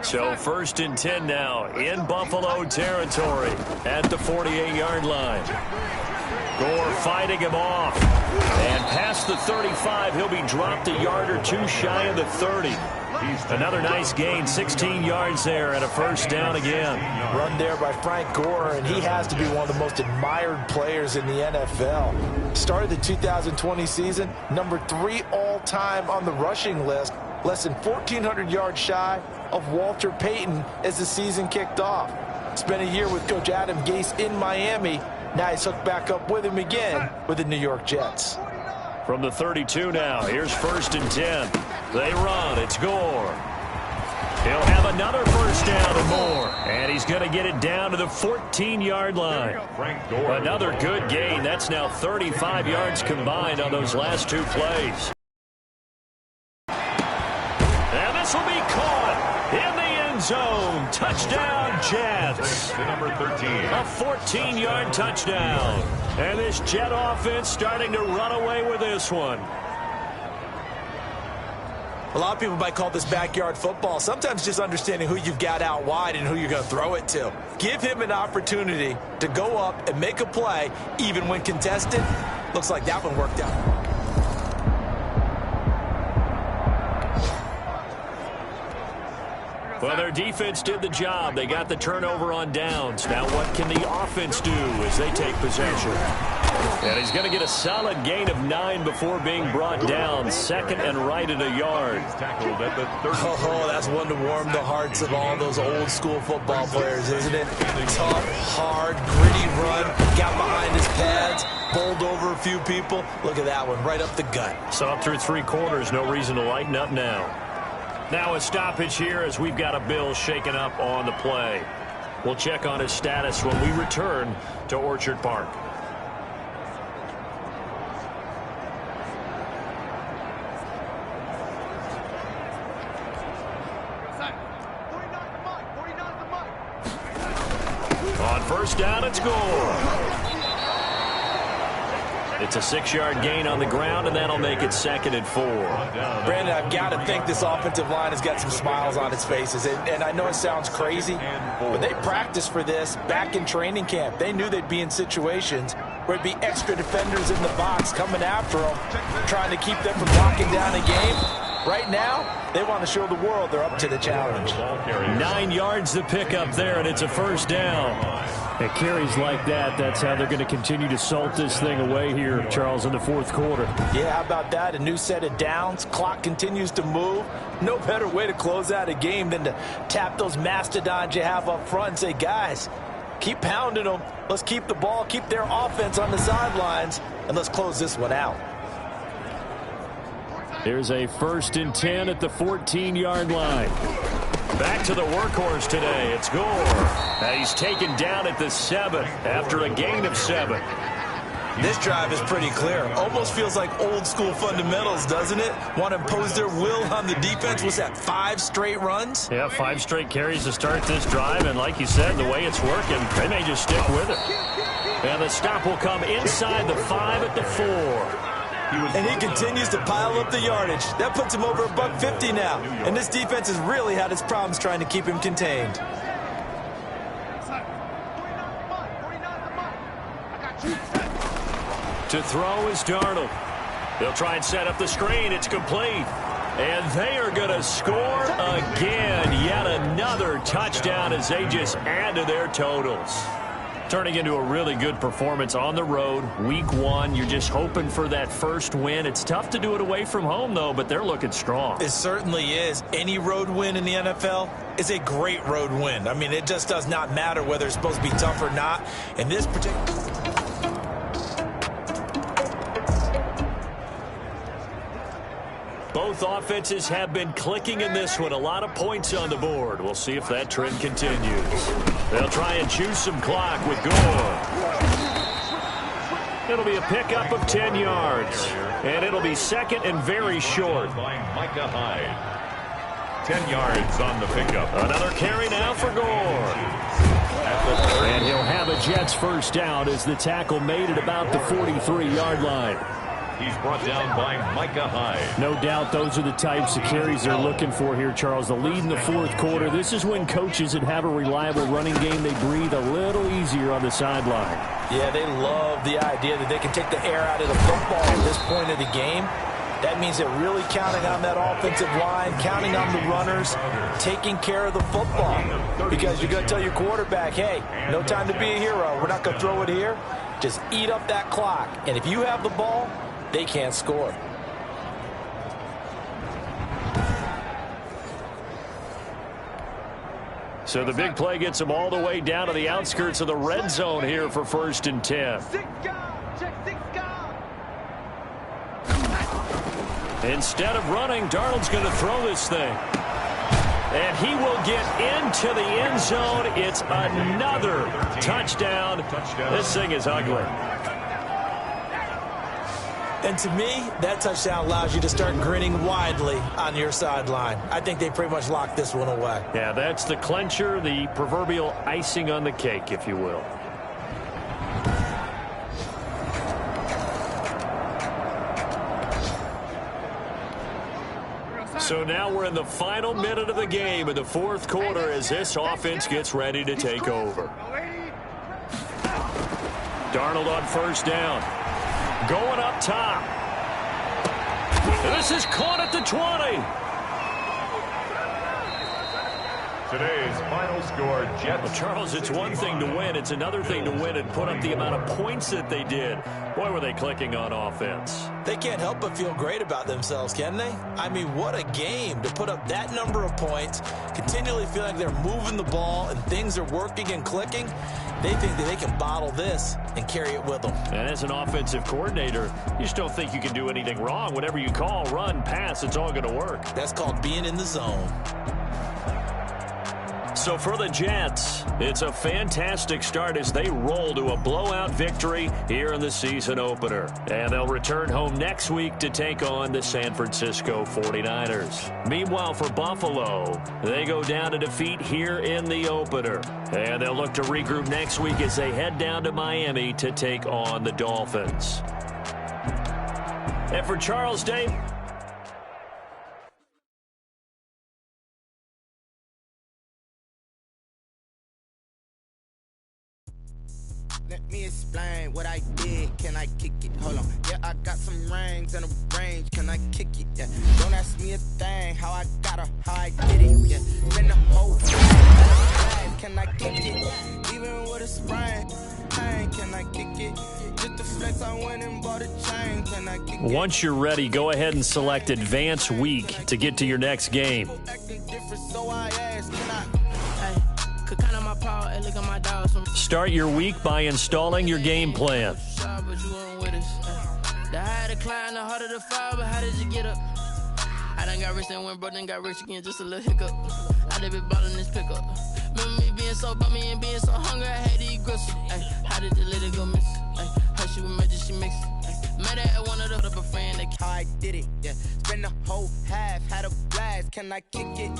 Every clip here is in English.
So 1st and 10 now in Buffalo territory at the 48-yard line. Gore fighting him off. And past the 35, he'll be dropped a yard or two shy of the 30. Another nice gain, 16 yards there and a 1st down again. Run there by Frank Gore, and he has to be one of the most admired players in the NFL. Started the 2020 season, number 3 all-time on the rushing list, less than 1,400 yards shy of Walter Payton as the season kicked off. Spent a year with Coach Adam Gase in Miami. Now he's hooked back up with him again with the New York Jets. From the 32 now, here's 1st and 10. They run, it's Gore. He'll have another 1st down and more. And he's going to get it down to the 14-yard line. Another good gain. That's now 35 yards combined on those last 2 plays. And this will be caught in the end zone. Touchdown, Jets. Number 13. A 14-yard touchdown. And this Jet offense starting to run away with this one. A lot of people might call this backyard football. Sometimes just understanding who you've got out wide and who you're going to throw it to. Give him an opportunity to go up and make a play, even when contested. Looks like that one worked out. Well, their defense did the job. They got the turnover on downs. Now what can the offense do as they take possession? And he's going to get a solid gain of 9 before being brought down. 2nd and right at a yard. Oh, that's one to warm the hearts of all those old school football players, isn't it? Tough, hard, gritty run. Got behind his pads. Bowled over a few people. Look at that one, right up the gut. So up through 3 quarters, no reason to lighten up now. Now a stoppage here as we've got a Bill shaken up on the play. We'll check on his status when we return to Orchard Park. On 1st down, it's Gore. It's a 6-yard gain on the ground, and that'll make it 2nd and 4. Brandon, I've got to think this offensive line has got some smiles on its faces. And I know it sounds crazy, but they practiced for this back in training camp. They knew they'd be in situations where it'd be extra defenders in the box coming after them, trying to keep them from locking down a game. Right now, they want to show the world they're up to the challenge. 9 yards to pick up there, and it's a 1st down. And carries like that, that's how they're going to continue to salt this thing away here, Charles, in the 4th quarter. Yeah, how about that? A new set of downs. Clock continues to move. No better way to close out a game than to tap those mastodons you have up front and say, guys, keep pounding them. Let's keep the ball, keep their offense on the sidelines, and let's close this one out. There's a 1st and 10 at the 14-yard line. Back to the workhorse today. It's Gore. And he's taken down at the 7 after a gain of 7. This drive is pretty clear. Almost feels like old school fundamentals, doesn't it? Want to impose their will on the defense. What's that, 5 straight runs? Yeah, 5 straight carries to start this drive. And like you said, the way it's working, they may just stick with it. And the stop will come inside the 5 at the 4. And he continues to pile up the yardage. That puts him over $150 now. And this defense has really had its problems trying to keep him contained. To throw is Darnold. They'll try and set up the screen. It's complete. And they are going to score again. Yet another touchdown as they just add to their totals. Turning into a really good performance on the road. Week 1, you're just hoping for that 1st win. It's tough to do it away from home, though, but they're looking strong. It certainly is. Any road win in the NFL is a great road win. I mean, it just does not matter whether it's supposed to be tough or not. In this particular... Both offenses have been clicking in this one. A lot of points on the board. We'll see if that trend continues. They'll try and choose some clock with Gore. It'll be a pickup of 10 yards. And it'll be 2nd and very short. 10 yards on the pickup. Another carry now for Gore. And he'll have a Jets 1st down as the tackle made at about the 43-yard line. He's brought down by Micah Hyde. No doubt those are the types of carries they're looking for here, Charles. The lead in the fourth quarter. This is when coaches that have a reliable running game, they breathe a little easier on the sideline. Yeah, they love the idea that they can take the air out of the football at this point of the game. That means they're really counting on that offensive line, counting on the runners, taking care of the football. Because you're going to tell your quarterback, hey, no time to be a hero. We're not going to throw it here. Just eat up that clock. And if you have the ball, they can't score. So the big play gets them all the way down to the outskirts of the red zone here for 1st and 10. Instead of running, Darnold's going to throw this thing. And he will get into the end zone. It's another touchdown. This thing is ugly. And to me, that touchdown allows you to start grinning widely on your sideline. I think they pretty much locked this one away. Yeah, that's the clincher, the proverbial icing on the cake, if you will. So now we're in the final minute of the game in the fourth quarter as this offense gets ready to take over. Darnold on 1st down. Going up top. This is caught at the 20. Today's final score, Jets. Well, Charles, it's one thing to win. It's another thing to win and put up the amount of points that they did. Boy, were they clicking on offense. They can't help but feel great about themselves, can they? I mean, what a game to put up that number of points, continually feeling they're moving the ball and things are working and clicking. They think that they can bottle this and carry it with them. And as an offensive coordinator, you just don't think you can do anything wrong. Whatever you call, run, pass, it's all going to work. That's called being in the zone. So for the Jets, it's a fantastic start as they roll to a blowout victory here in the season opener. And they'll return home next week to take on the San Francisco 49ers. Meanwhile, for Buffalo, they go down to defeat here in the opener. And they'll look to regroup next week as they head down to Miami to take on the Dolphins. And for Charles, Dave. Let me explain what I did. Can I kick it? Hold on. Yeah, I got some rings and a range. Can I kick it? Yeah. Don't ask me a thing. How I got her, how I did it. Yeah. Spend the whole time. Can I kick it? Even with a sprain. Can I kick it? Just the flex, I went and bought a chain. Can I kick it? Once you're ready, go ahead and select Advance Week to get to your next game. So I asked, can I? Start your week by installing your game plan. I done got rich and went broke, then got rich again, just a little hiccup. I done been ballin' this pickup. Remember me being so bummy and being so hungry, I had to eat gristle. How did the lady go miss? Her she was magic, she mixed. Met her at one of the other friend that I did it, yeah. Spend the whole half, had a blast. Can I kick it?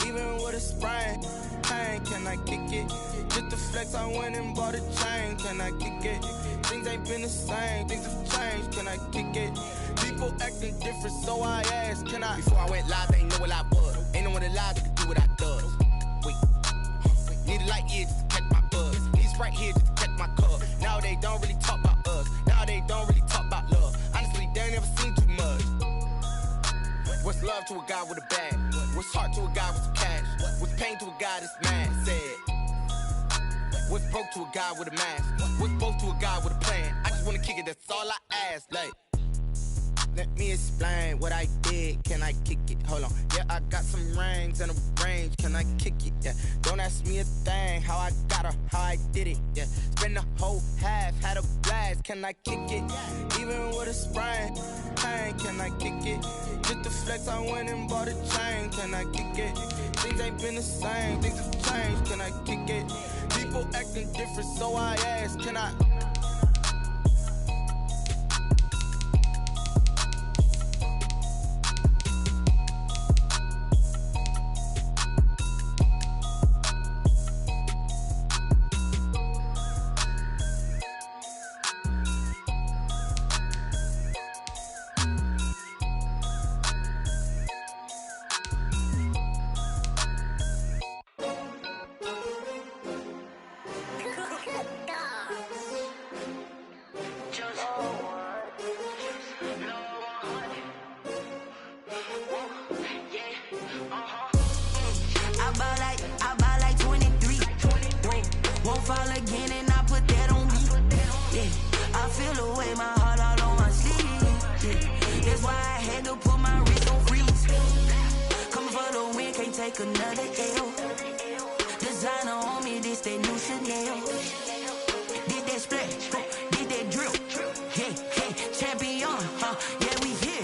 Even with a sprain. Can I kick it? Just the flex, I went and bought a chain. Can I kick it? Things ain't been the same, things have changed. Can I kick it? People acting different, so I asked, can I? Before I went live, they ain't know what I was. Ain't no one alive that could do what I does. Wait, need a light here just to catch my buzz. Need Sprite here just to catch my cup. Now they don't really talk about us. Now they don't really talk about love. Honestly, they ain't never seen too much. What's love to a guy with a bag? What's heart to a guy with some cash? What's pain to a guy that's mad? Said. What's broke to a guy with a mask? What's both to a guy with a plan? I just wanna kick it, that's all I ask. Like, let me explain what I did. Can I kick it? Hold on. Yeah, I got some rings and a range. Can I kick it? Yeah. Don't ask me a thing. How I got her, how I did it. Yeah. Spend the whole half, had a blast. Can I kick it? Even with a sprain. Can I kick it? Just the flex, I went and bought a chain. Can I kick it? Things ain't been the same, things have changed. Can I kick it? People acting different, so I asked, can I? take another L. Designer on me, this that new Chanel. Did that splash, did that drill. Yeah, champion, yeah, we here.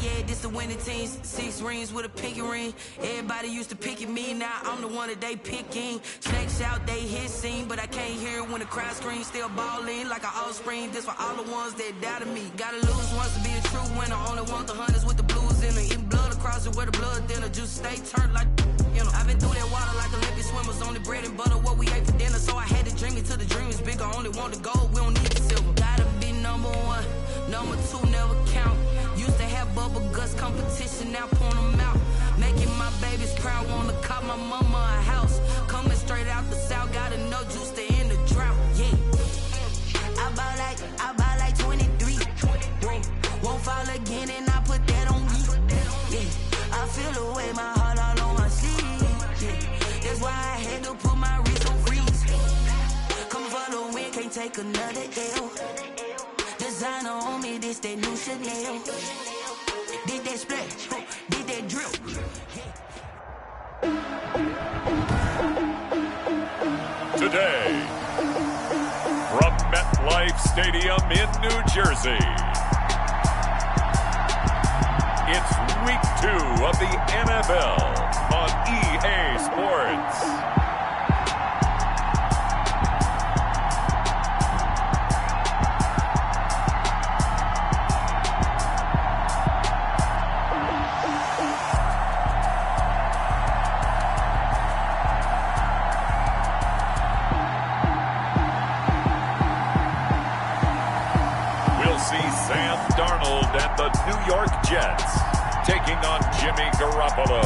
Yeah, this the winning team. 6 rings with a pinky ring. Everybody used to pick at me, now I'm the one that they picking. Snakes out, they hit scene, but I can't hear it when the crowd screams. Still ballin' like an offspring. This for all the ones that doubted me. Gotta lose once to be a true winner. Only want the hunters with the blues in it. Eating blood across it where the blood thinner. Just stay turned like, you know. I've been through that water like Olympic swimmers. Only bread and butter, what we ate for dinner. So I had to dream it till the dream is bigger. Only want the gold, we don't need the silver. Gotta be number 1, number 2 never count. Used to have bubble guts competition, now point them out. Making my babies proud, wanna cop my mama a house. Coming straight out the south, gotta know juice to end the drought. Yeah, I buy like 23. Won't fall again, and I put that on me. Yeah, I feel the way, my heart all on my sleeve. Yeah, that's why I had to put my wrist on freeze. Come for the win, can't take another L. Designer on me, this that new Chanel. Did that splash, did that drill. Today, from MetLife Stadium in New Jersey, it's Week 2 of the NFL on EA Sports. Sam Darnold and the New York Jets taking on Jimmy Garoppolo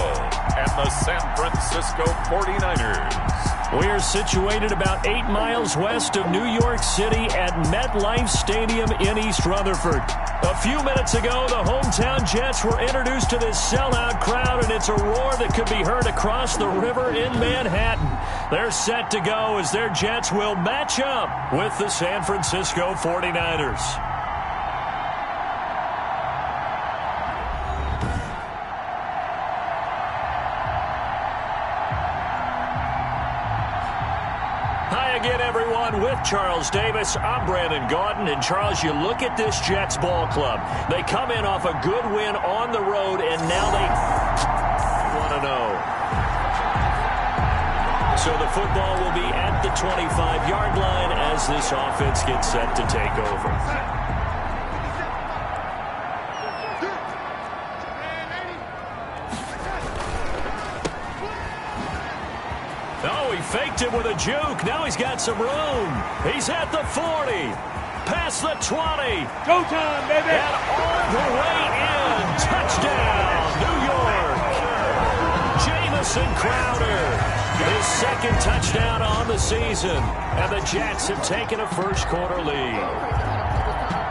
and the San Francisco 49ers. We're situated about 8 miles west of New York City at MetLife Stadium in East Rutherford. A few minutes ago, the hometown Jets were introduced to this sellout crowd, and it's a roar that could be heard across the river in Manhattan. They're set to go as their Jets will match up with the San Francisco 49ers. Again, everyone, with Charles Davis, I'm Brandon Gaudin. And, Charles, you look at this Jets ball club. They come in off a good win on the road, and now they want to know. So the football will be at the 25-yard line as this offense gets set to take over. Faked it with a juke. Now he's got some room. He's at the 40. Past the 20. Go time, baby. And all the way in. Touchdown, New York. Jamison Crowder. His second touchdown on the season. And the Jets have taken a first-quarter lead.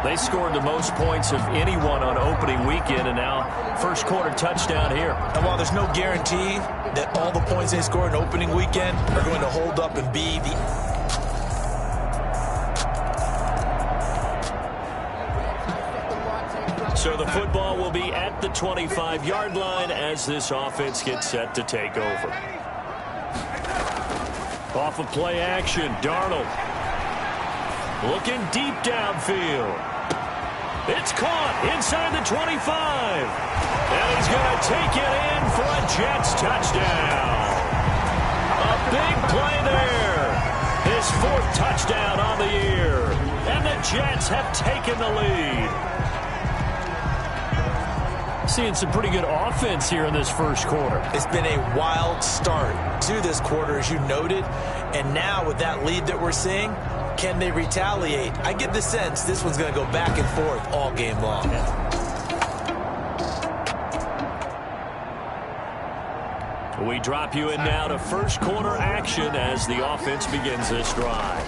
They scored the most points of anyone on opening weekend, and now first-quarter touchdown here. And while there's no guarantee that all the points they scored in opening weekend are going to hold up and be the... So the football will be at the 25-yard line as this offense gets set to take over. Off of play action, Darnold. Looking deep downfield. It's caught inside the 25. And he's going to take it in for a Jets touchdown. A big play there. His 4th touchdown on the year. And the Jets have taken the lead. Seeing some pretty good offense here in this first quarter. It's been a wild start to this quarter, as you noted. And now with that lead that we're seeing, can they retaliate? I get the sense this one's going to go back and forth all game long. We drop you in now to first quarter action as the offense begins this drive.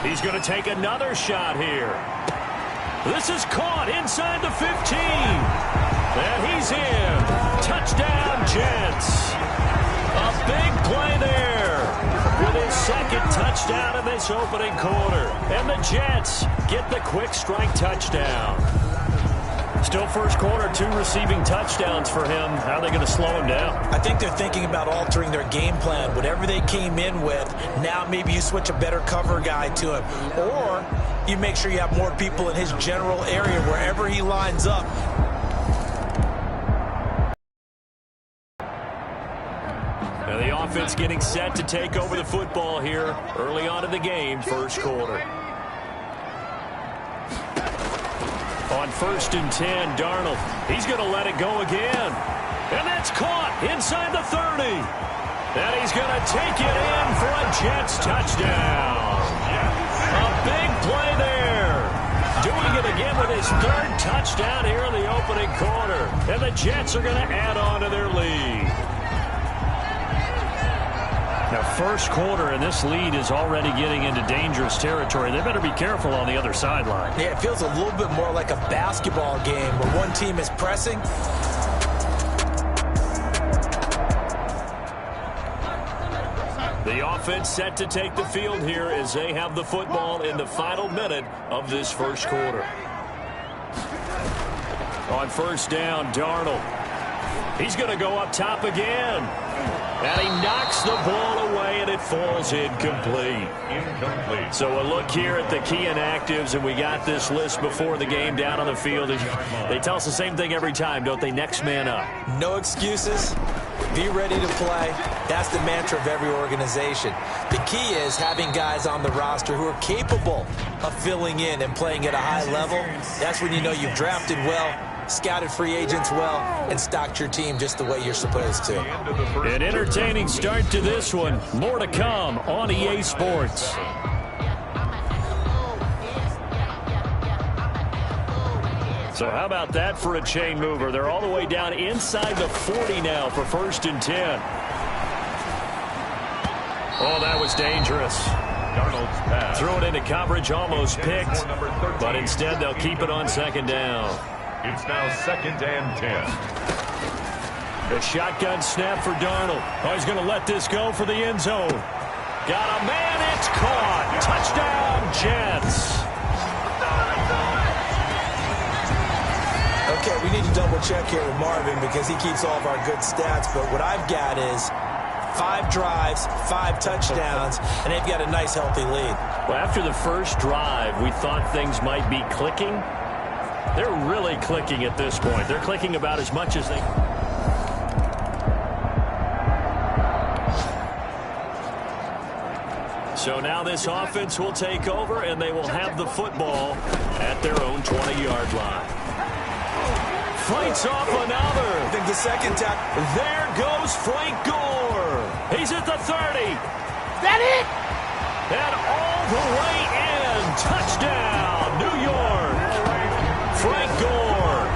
He's going to take another shot here. This is caught inside the 15. And he's in. Touchdown, Jets. A big play there with his second touchdown in this opening quarter. And the Jets get the quick strike touchdown. Still first quarter, 2 receiving touchdowns for him. How are they going to slow him down? I think they're thinking about altering their game plan. Whatever they came in with, now maybe you switch a better cover guy to him. Or you make sure you have more people in his general area wherever he lines up. Now the offense getting set to take over the football here early on in the game, first quarter. On 1st and 10, Darnold. He's going to let it go again. And that's caught inside the 30. And he's going to take it in for a Jets touchdown. A big play there. Doing it again with his 3rd touchdown here in the opening quarter. And the Jets are going to add on to their lead. Now, first quarter, and this lead is already getting into dangerous territory. They better be careful on the other sideline. Yeah, it feels a little bit more like a basketball game where one team is pressing. The offense set to take the field here as they have the football in the final minute of this first quarter. On 1st down, Darnold. He's going to go up top again. And he knocks the ball away, and it falls incomplete. So a look here at the key inactives, and we got this list before the game down on the field. They tell us the same thing every time, don't they? Next man up. No excuses. Be ready to play. That's the mantra of every organization. The key is having guys on the roster who are capable of filling in and playing at a high level. That's when you know you've drafted well, scouted free agents well, and stocked your team just the way you're supposed to. An entertaining start to this one. More to come on EA Sports. So how about that for a chain mover? They're all the way down inside the 40 now for 1st and 10. Oh, that was dangerous. Threw it into coverage, almost picked, but instead they'll keep it on 2nd down. It's now 2nd and 10. The shotgun snap for Darnold. Oh, he's going to let this go for the end zone. Got a man, it's caught. Touchdown, Jets. Okay, we need to double check here with Marvin because he keeps all of our good stats, but what I've got is 5 drives, 5 touchdowns, and they've got a nice, healthy lead. Well, after the first drive, we thought things might be clicking. They're really clicking at this point. They're clicking about as much as they... So now this offense will take over, and they will have the football at their own 20-yard line. Fights off another. I think the second time. There goes Frank Gore. He's at the 30. That it? And all the way in. Touchdown, New York. Frank Gore,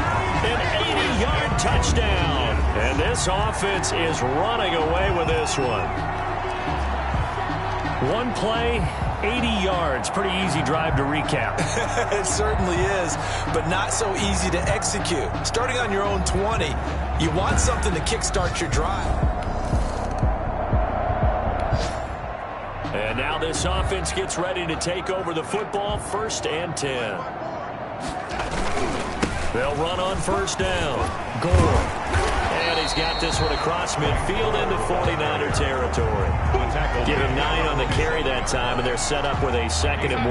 an 80-yard touchdown. And this offense is running away with this one. One play, 80 yards. Pretty easy drive to recap. It certainly is, but not so easy to execute. Starting on your own 20, you want something to kickstart your drive. And now this offense gets ready to take over the football, 1st and 10. They'll run on 1st down. Gore. And he's got this one across midfield into 49er territory. Give him 9 on the carry that time, and they're set up with a 2nd and 1.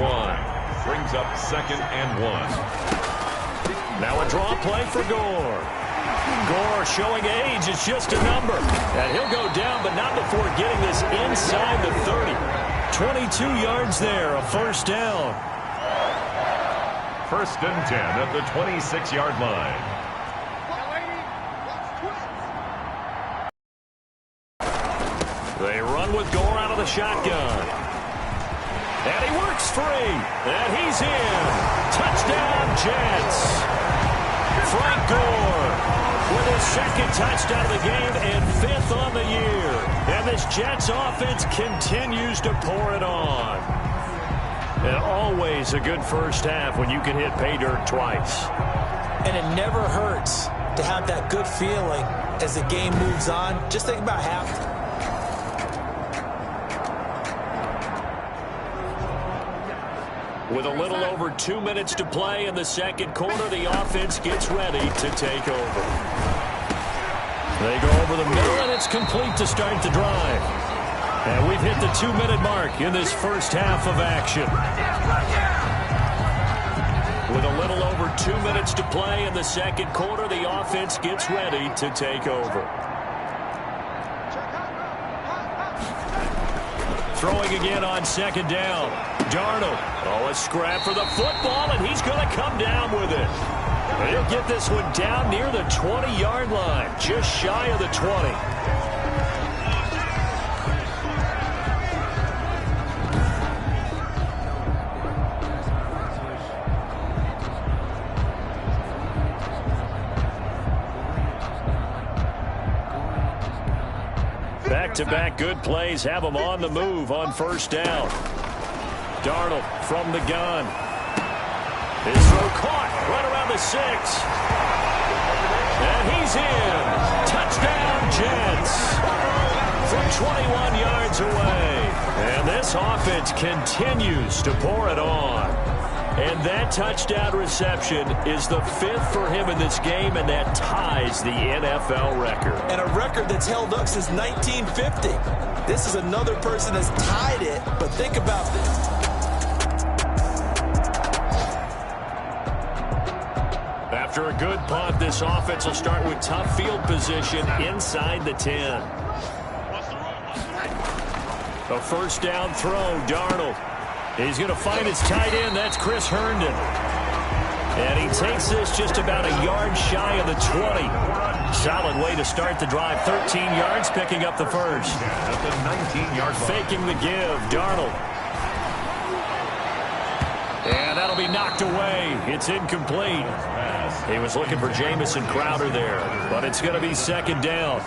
Brings up 2nd and 1. Now a draw play for Gore. Gore showing age. It's just a number. And he'll go down, but not before getting this inside the 30. 22 yards there, a 1st down. 1st and 10 at the 26-yard line. They run with Gore out of the shotgun. And he works free. And he's in. Touchdown, Jets. Frank Gore with his 2nd touchdown of the game and 5th on the year. And this Jets offense continues to pour it on. And always a good first half when you can hit pay dirt twice. And it never hurts to have that good feeling as the game moves on. Just think about halftime. With a little over 2 minutes to play in the second quarter, the offense gets ready to take over. They go over the middle, and it's complete to start the drive. And we've hit the 2-minute mark in this first half of action. With a little over 2 minutes to play in the second quarter, the offense gets ready to take over. Throwing again on second down. Darnold. Oh, a scrap for the football, and he's going to come down with it. He'll get this one down near the 20-yard line, just shy of the 20. Back-to-back good plays have him on the move on first down. Darnold from the gun. His throw caught right around the 6. And he's in. Touchdown, Jets. From 21 yards away. And this offense continues to pour it on. And that touchdown reception is the 5th for him in this game, and that ties the NFL record. And a record that's held up since 1950. This is another person that's tied it, but think about this. After a good punt, this offense will start with tough field position inside the 10. A first down throw, Darnold. He's going to find his tight end. That's Chris Herndon. And he takes this just about a yard shy of the 20. Solid way to start the drive. 13 yards, picking up the first. At the 19-yard line. Faking the give, Darnold. And that'll be knocked away. It's incomplete. He was looking for Jamison Crowder there, but it's going to be second down.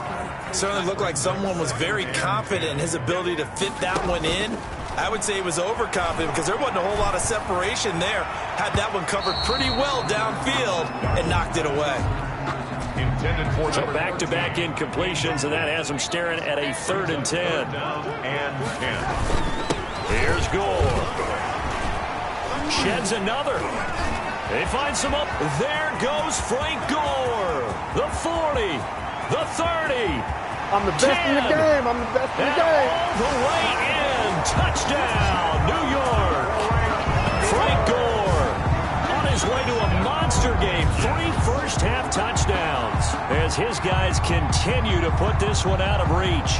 Certainly looked like someone was very confident in his ability to fit that one in. I would say he was overconfident because there wasn't a whole lot of separation there. Had that one covered pretty well downfield and knocked it away. Intended for so back-to-back incompletions, and that has him staring at a 3rd and 10. And 10. Here's Gore. Sheds another. They find some up. There goes Frank Gore. The 40. The 30. I'm the best in the game. I'm the best in the game. All the way in. Touchdown, New York. Frank Gore on his way to a monster game. 3 first-half touchdowns as his guys continue to put this one out of reach.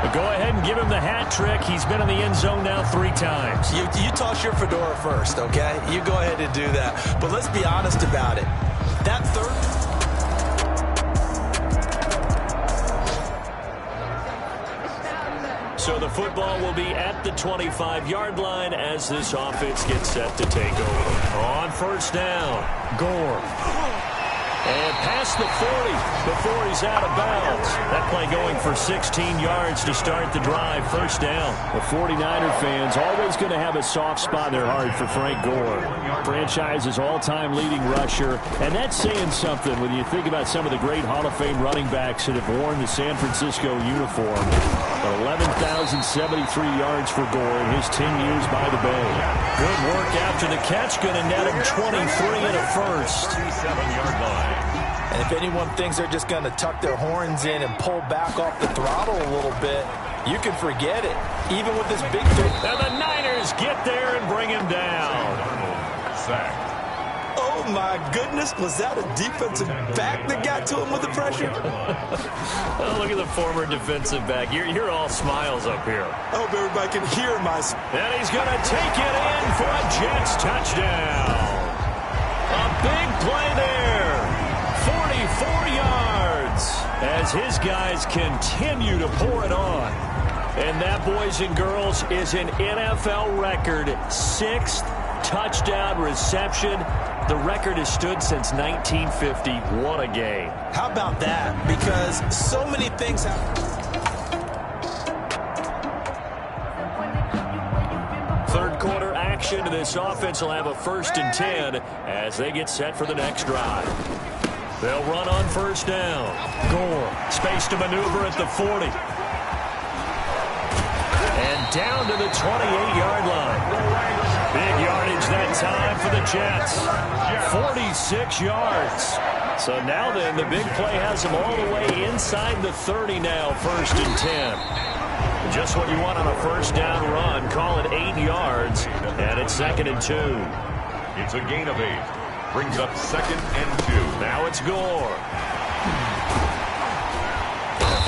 But go ahead and give him the hat trick. He's been in the end zone now 3 times. You toss your fedora first, okay? You go ahead and do that. But let's be honest about it. That third... So the football will be at the 25-yard line as this offense gets set to take over. On first down, Gore. And past the 40 before he's out of bounds. That play going for 16 yards to start the drive. First down. The 49er fans always going to have a soft spot in their heart for Frank Gore. Franchise's all-time leading rusher. And that's saying something when you think about some of the great Hall of Fame running backs that have worn the San Francisco uniform. But 11,073 yards for Gore in his 10 years by the Bay. Good work after the catch. Going to net him 23 and a first. 37-yard line. And if anyone thinks they're just going to tuck their horns in and pull back off the throttle a little bit, you can forget it. Even with this big... And the Niners get there and bring him down. Sacked. Oh, my goodness. Was that a defensive back that got to him with the pressure? Oh, look at the former defensive back. You're all smiles up here. I hope everybody can hear my... And he's going to take it in for a Jets touchdown. A big play there. 44 yards as his guys continue to pour it on. And that, boys and girls, is an NFL record 6th touchdown reception. The record has stood since 1950. What a game. How about that? Because so many things happen. Third quarter action. This offense will have a 1st and 10 as they get set for the next drive. They'll run on first down. Gore, space to maneuver at the 40. And down to the 28-yard line. Big yardage that time for the Jets. 46 yards. So now then, the big play has them all the way inside the 30 now, 1st and 10. Just what you want on a first down run. Call it 8 yards, and it's 2nd and 2. It's a gain of 8. Brings up 2nd and 2. Now it's Gore.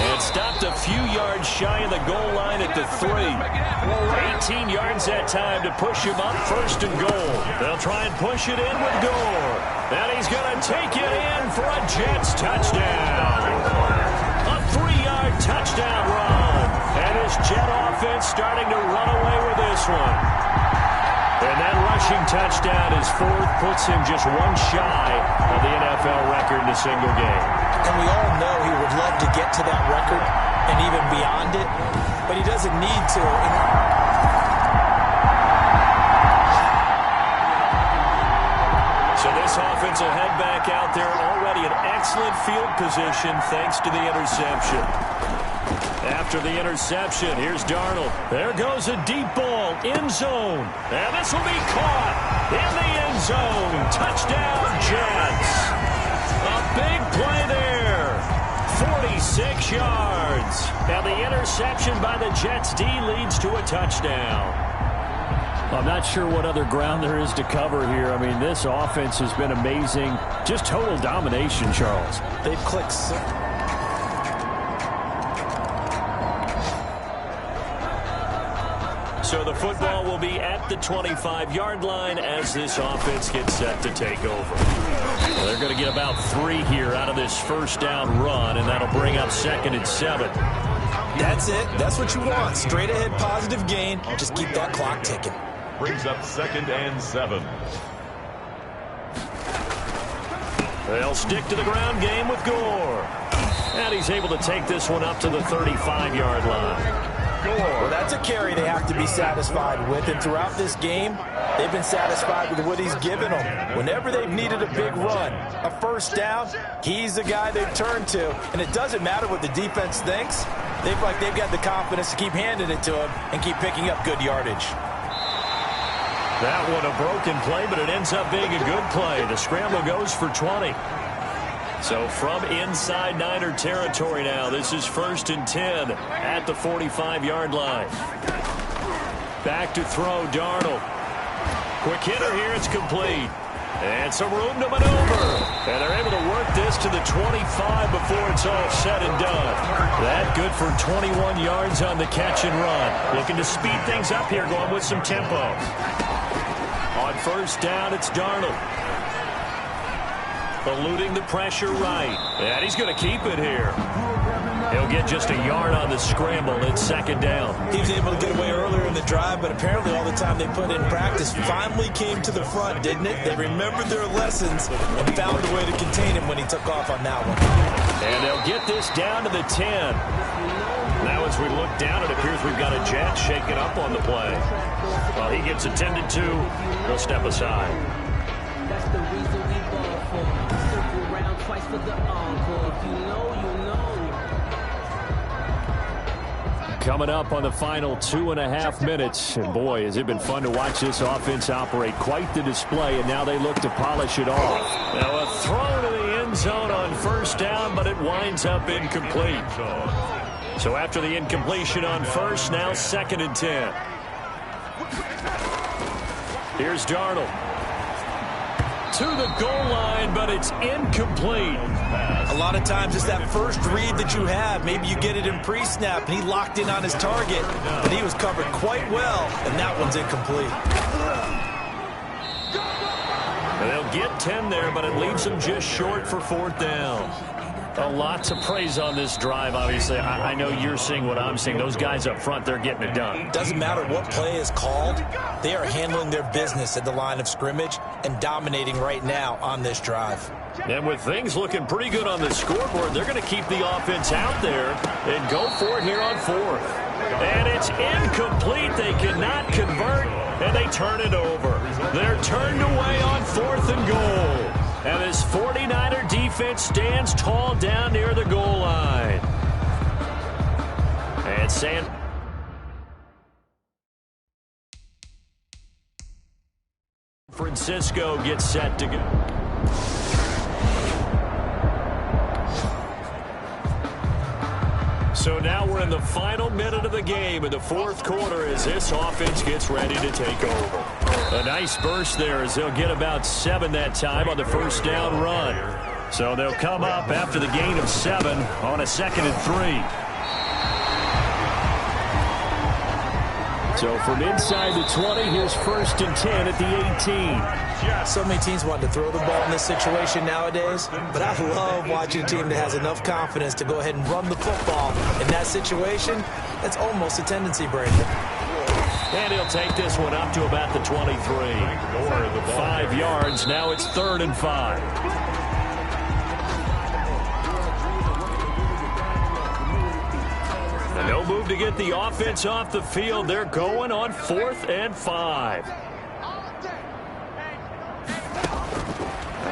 And stopped a few yards shy of the goal line at the 3. 18 yards that time to push him up, 1st and goal. They'll try and push it in with Gore. And he's going to take it in for a Jets touchdown. A 3-yard touchdown run. And his Jet offense starting to run away with this one. And that rushing touchdown, his 4th, puts him just one shy of the NFL record in a single game. And we all know he would love to get to that record and even beyond it, but he doesn't need to. So this offense will head back out there, already in excellent field position thanks to the interception. After the interception, here's Darnold. There goes a deep ball, end zone. And this will be caught in the end zone. Touchdown, Jets. A big play there. 46 yards. And the interception by the Jets D leads to a touchdown. I'm not sure what other ground there is to cover here. I mean, this offense has been amazing. Just total domination, Charles. They've clicked. So the football will be at the 25-yard line as this offense gets set to take over. They're going to get about 3 here out of this first down run, and that'll bring up 2nd and 7. That's it. That's what you want. Straight ahead positive gain. Just keep that clock ticking. Brings up 2nd and 7. They'll stick to the ground game with Gore. And he's able to take this one up to the 35-yard line. Well, that's a carry they have to be satisfied with. And throughout this game, they've been satisfied with what he's given them. Whenever they've needed a big run, a first down, he's the guy they've turned to. And it doesn't matter what the defense thinks. They've got the confidence to keep handing it to him and keep picking up good yardage. That one a broken play, but it ends up being a good play. The scramble goes for 20. So from inside Niner territory now, this is 1st and 10 at the 45-yard line. Back to throw, Darnold. Quick hitter here, it's complete. And some room to maneuver. And they're able to work this to the 25 before it's all said and done. That good for 21 yards on the catch and run. Looking to speed things up here, going with some tempo. On first down, it's Darnold. Eluding the pressure right. And he's going to keep it here. He'll get just a yard on the scramble. It's 2nd down. He was able to get away earlier in the drive, but apparently all the time they put in practice finally came to the front, didn't it? They remembered their lessons and found a way to contain him when he took off on that one. And they'll get this down to the 10. Now as we look down, it appears we've got a Jet shaking up on the play. While he gets attended to, he'll step aside. That's the reason we ball for. Circle round twice for the encore. If you know, you know. Coming up on the final 2.5 minutes. And boy, has it been fun to watch this offense operate. Quite the display, and now they look to polish it off. Now a throw to the end zone on first down, but it winds up incomplete. So after the incompletion on first, now 2nd and 10. Here's Darnold. To the goal line, but it's incomplete. A lot of times it's that first read that you have. Maybe you get it in pre-snap, and he locked in on his target, but he was covered quite well, and that one's incomplete. They'll get 10 there, but it leaves them just short for 4th down. A lot to praise on this drive, obviously. I know you're seeing what I'm seeing. Those guys up front, they're getting it done. Doesn't matter what play is called. They are handling their business at the line of scrimmage and dominating right now on this drive. And with things looking pretty good on the scoreboard, they're going to keep the offense out there and go for it here on 4th. And it's incomplete. They cannot convert, and they turn it over. They're turned away on 4th and goal. And this 49er defense stands tall down near the goal line. And Francisco gets set to go. So now we're in the final minute of the game in the fourth quarter as this offense gets ready to take over. A nice burst there as they'll get about 7 that time on the first down run. So they'll come up after the gain of 7 on a 2nd and 3. So from inside the 20, here's 1st and 10 at the 18. So many teams want to throw the ball in this situation nowadays, but I love watching a team that has enough confidence to go ahead and run the football. In that situation, that's almost a tendency breaker. And he'll take this one up to about the 23. 5 yards, now it's 3rd and 5. No move to get the offense off the field. They're going on 4th and 5.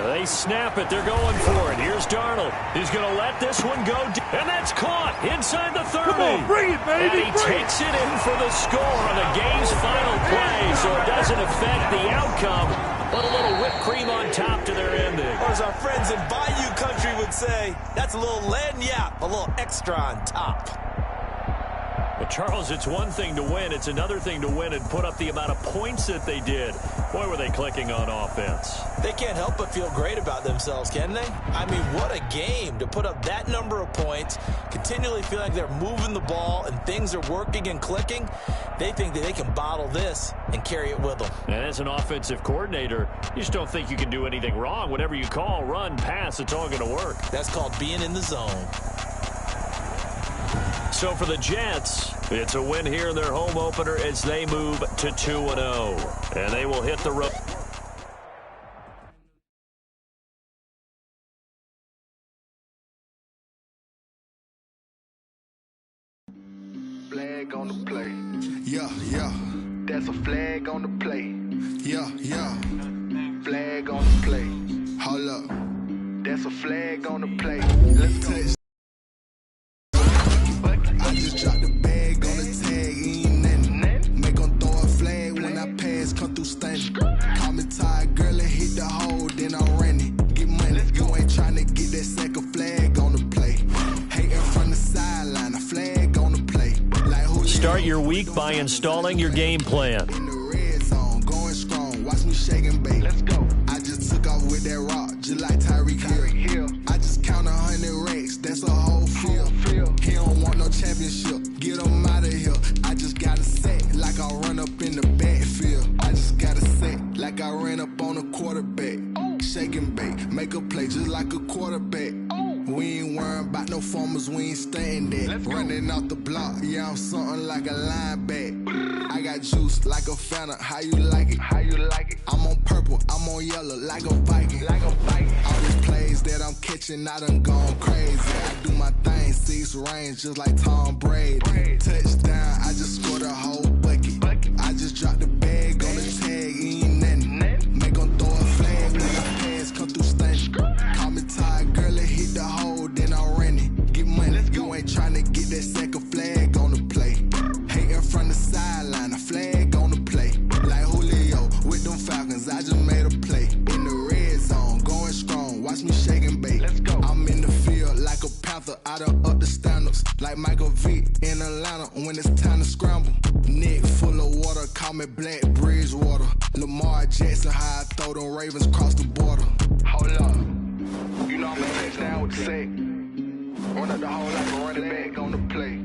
They snap it. They're going for it. Here's Darnold. He's going to let this one go. And that's caught inside the 30. Come on, bring it, baby. And he takes it in for the score on the game's final play, so it doesn't affect the outcome, but a little whipped cream on top to their ending. Or as our friends in Bayou Country would say, that's a little lagniappe, a little extra on top. Well, Charles, it's one thing to win. It's another thing to win and put up the amount of points that they did. Boy, were they clicking on offense. They can't help but feel great about themselves, can they? I mean, what a game to put up that number of points, continually feel like they're moving the ball and things are working and clicking. They think that they can bottle this and carry it with them. And as an offensive coordinator, you just don't think you can do anything wrong. Whatever you call, run, pass, it's all going to work. That's called being in the zone. So for the Jets, it's a win here in their home opener as they move to 2-0. And they will hit the road. Flag on the play. Yeah, yeah. That's a flag on the play. Yeah, yeah. Flag on the play. Hold up. That's a flag on the play. Let's touch. I just dropped the bag on the tag, ain't nothing. Make them throw a flag when I pass, come through stunning. Call me tired, girl, and hit the hole, then I'm running. Get money, you ain't trying to get that second flag on the play. Hating from the sideline, a flag on the play. Like who Start your week by installing your game plan. in the red zone, going strong, watch me shake and bake. Let's go. I just took off with that rock, just like Tyreek Hill. I just count 100 racks, that's a whole field. He don't want no championship, get him out of here. I just got a set, like I run up in the backfield. I just got a set, like I ran up on a quarterback. Shake and bake, make a play just like a quarterback. We ain't worrying about no formers, we ain't staying there. Running off the block, yeah, I'm something like a linebacker. I got juice like a Fanta, how you like it? How you like it? I'm on purple, I'm on yellow, like a Viking. Like a Viking. All these plays that I'm catching, I done gone crazy. I do my thing, 6 range, just like Tom Brady. Touchdown, I just scored a whole bucket. I just dropped the bag on the tag, ain't nothing. Make them throw a flag when I pass, come through stunning. Call me tired, girl, and hit the hole, then I'm running. Get money, you ain't trying to get that second flag on the play. Hating from the sideline, a flag on the play. Like Julio with them Falcons, I just made a play. In the red zone, going strong, watch me shake and bake. Let's go. I'm in the field like a Panther, I done up the standards. Like Michael Vick in Atlanta when it's time to scramble. Neck full of water, call me Black Bridgewater. Lamar Jackson, how I throw them Ravens across the border. Hold up. You know I'm a touchdown with the sack. Run up the hole like a running back on the play.